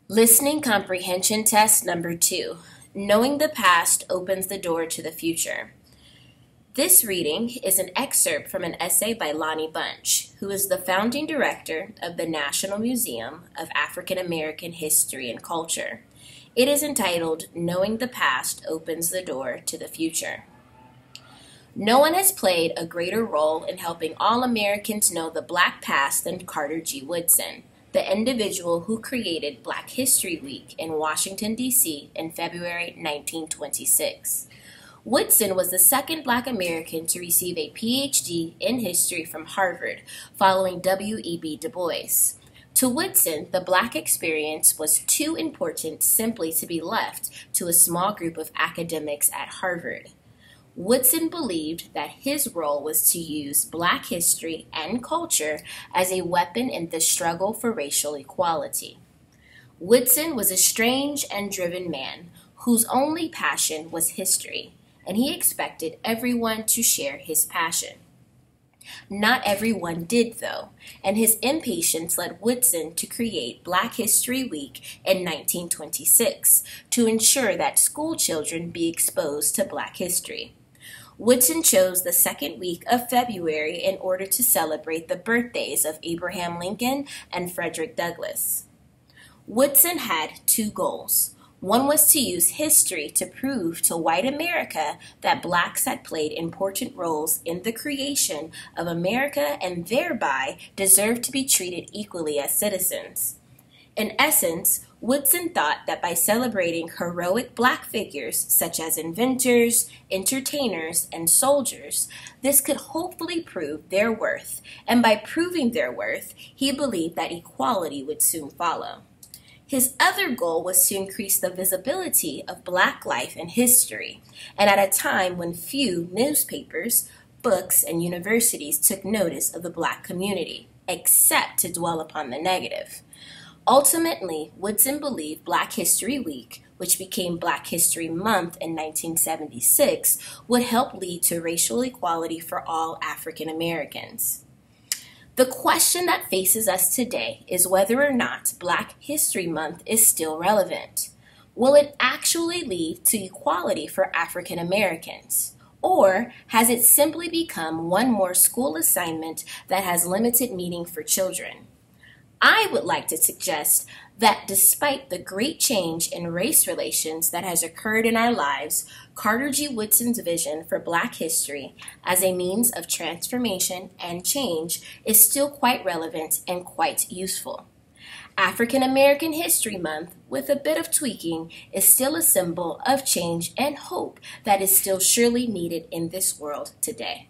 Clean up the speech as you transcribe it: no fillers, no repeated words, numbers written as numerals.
Listening Comprehension Test number 2. Knowing the past opens the door to the future. This reading is an excerpt from an essay by Lonnie Bunch, who is the founding director of the National Museum of African American History and Culture. It is entitled, Knowing the Past Opens the Door to the Future. No one has played a greater role in helping all Americans know the Black past than Carter G. Woodson, the individual who created Black History Week in Washington, D.C. in February 1926. Woodson was the second Black American to receive a Ph.D. in history from Harvard, following W.E.B. Du Bois. To Woodson, the Black experience was too important simply to be left to a small group of academics at Harvard. Woodson believed that his role was to use Black history and culture as a weapon in the struggle for racial equality. Woodson was a strange and driven man whose only passion was history, and he expected everyone to share his passion. Not everyone did, though, and his impatience led Woodson to create Black History Week in 1926 to ensure that school children be exposed to Black history. Woodson chose the second week of February in order to celebrate the birthdays of Abraham Lincoln and Frederick Douglass. Woodson had two goals. One was to use history to prove to white America that Blacks had played important roles in the creation of America and thereby deserved to be treated equally as citizens. In essence, Woodson thought that by celebrating heroic Black figures such as inventors, entertainers, and soldiers, this could hopefully prove their worth, and by proving their worth, he believed that equality would soon follow. His other goal was to increase the visibility of Black life and history, and at a time when few newspapers, books, and universities took notice of the Black community, except to dwell upon the negative. Ultimately, Woodson believed Black History Week, which became Black History Month in 1976, would help lead to racial equality for all African Americans. The question that faces us today is whether or not Black History Month is still relevant. Will it actually lead to equality for African Americans? Or has it simply become one more school assignment that has limited meaning for children? I would like to suggest that despite the great change in race relations that has occurred in our lives, Carter G. Woodson's vision for Black history as a means of transformation and change is still quite relevant and quite useful. African American History Month, with a bit of tweaking, is still a symbol of change and hope that is still surely needed in this world today.